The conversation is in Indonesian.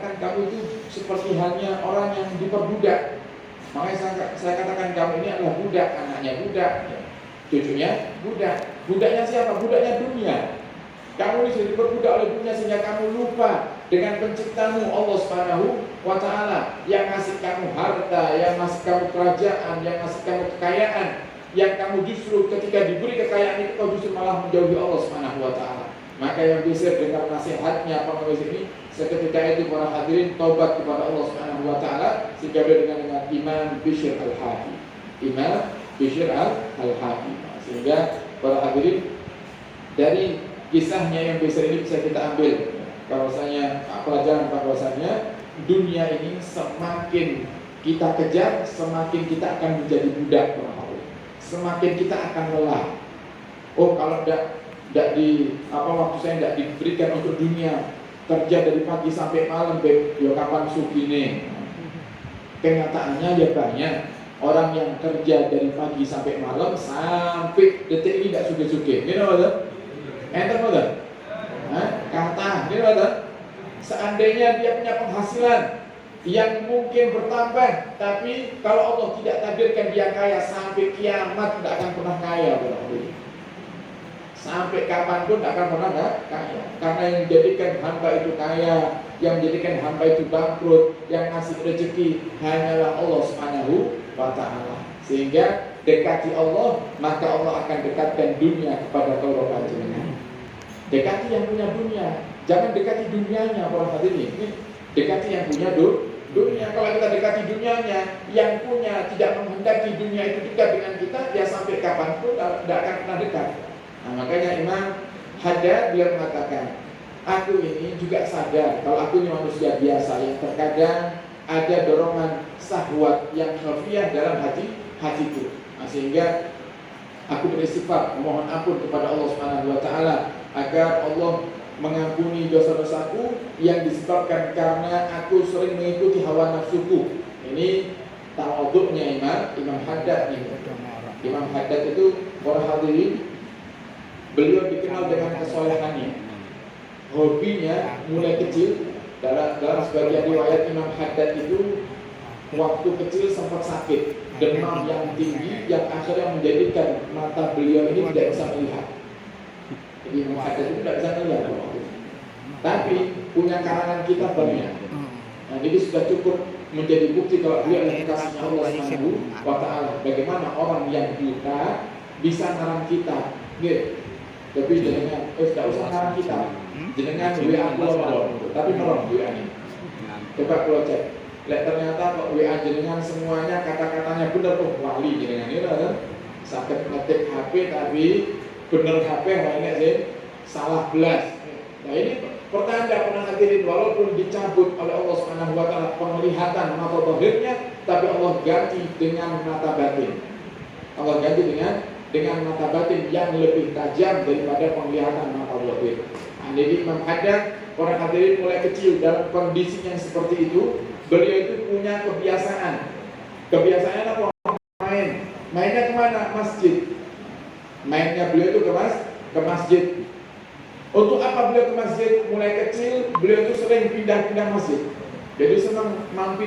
kamu itu seperti halnya orang yang diperbudak. Makanya saya katakan kamu ini adalah budak, anaknya budak, cucunya budak. Budaknya siapa? Budaknya dunia. Kamu ini sudah diperbudak oleh dunia sehingga kamu lupa dengan penciptamu Allah Subhanahu wa Ta'ala yang ngasih kamu harta, yang ngasih kamu kerajaan, yang ngasih kamu kekayaan, yang kamu justru ketika diberi kekayaan itu kau justru malah menjauhi Allah Subhanahu wa Ta'ala. Maka yang bisa dengar nasihatnya penulis ini, seketika itu para hadirin taubat kepada Allah Subhanahu wa Ta'ala sehingga dengan Imam Bishr Al-Hafi. Imam Bishr Al-Hafi. Sehingga para hadirin dari kisahnya yang besar ini bisa kita ambil bahwasanya bahwasanya dunia ini semakin kita kejar, semakin kita akan menjadi budak, semakin kita akan lelah. Oh, kalau tidak di waktu saya tidak diberikan untuk dunia, kerja dari pagi sampai malam, ya kapan sugine. Kenyataannya ya banyak orang yang kerja dari pagi sampai malam sampai detik ini tidak suge-suge. Gini betul? Enter betul? Kata, gini betul? Seandainya dia punya penghasilan yang mungkin bertambah, tapi kalau Allah tidak takdirkan dia kaya sampai kiamat tidak akan pernah kaya, betul? Sampai kapanpun tidak akan pernah kaya. Karena yang menjadikan hamba itu kaya, yang menjadikan hamba itu bangkrut, yang ngasih rezeki hanyalah Allah Subhanahu wa Ta'ala. Sehingga dekati Allah, maka Allah akan dekatkan dunia kepada kau panjenengan. Dekati yang punya dunia, jangan dekati dunianya para hadirin. Dekati yang punya dunia. Kalau kita dekati dunianya, yang punya tidak menghendaki dunia itu dekat dengan kita, ya sampai kapanpun tidak akan pernah dekat. Nah, makanya Imam Haddad beliau mengatakan, aku ini juga sadar kalau aku ini manusia biasa yang terkadang ada dorongan syahwat yang khafiyah dalam hatiku. Nah, sehingga aku beristighfar memohon ampun kepada Allah Subhanahu wa Ta'ala agar Allah mengampuni dosa-dosaku yang disebabkan karena aku sering mengikuti hawa nafsuku. Ini tawaduknya Imam Haddad nih. Imam Haddad itu para hadirin, beliau dikenal dengan kesolehannya. Hobinya mulai kecil. Dalam sebagian riwayat Imam Haddad itu waktu kecil sempat sakit, demam yang tinggi yang akhirnya menjadikan mata beliau ini tidak bisa melihat. Jadi Imam Haddad itu tidak bisa melihat, tapi punya karangan kitab banyak. Nah, ini sudah cukup menjadi bukti kalau beliau adalah kekasihnya Allah Subhanahu wa Ta'ala. Bagaimana orang yang buta bisa ngarang kitab, gitu. Tapi jenengan, tidak usah ngarang kita, jenengan WA keluar, tapi merong WA ini. Coba kalau cek, lihat ternyata kok WA jenengan semuanya kata-katanya benar, oh wali jenengan ini kan. Sakit ngetik HP tapi bener HP, banyak sih salah belas. Nah ini pertanda pernah hadirin, walaupun dicabut oleh Allah Subhanahu wa Ta'ala penglihatan mata zahirnya, tapi Allah ganti dengan mata batin. Allah ganti dengan mata batin yang lebih tajam daripada penglihatan mata zahir. Nah, jadi Imam Haddad, orang hadirin mulai kecil dalam kondisi yang seperti itu, beliau itu punya kebiasaan. Kebiasaannya apa? Mainnya kemana? Masjid. Mainnya beliau itu ke masjid. Untuk apa beliau ke masjid? Mulai kecil beliau itu sering pindah-pindah masjid. Jadi senang mampir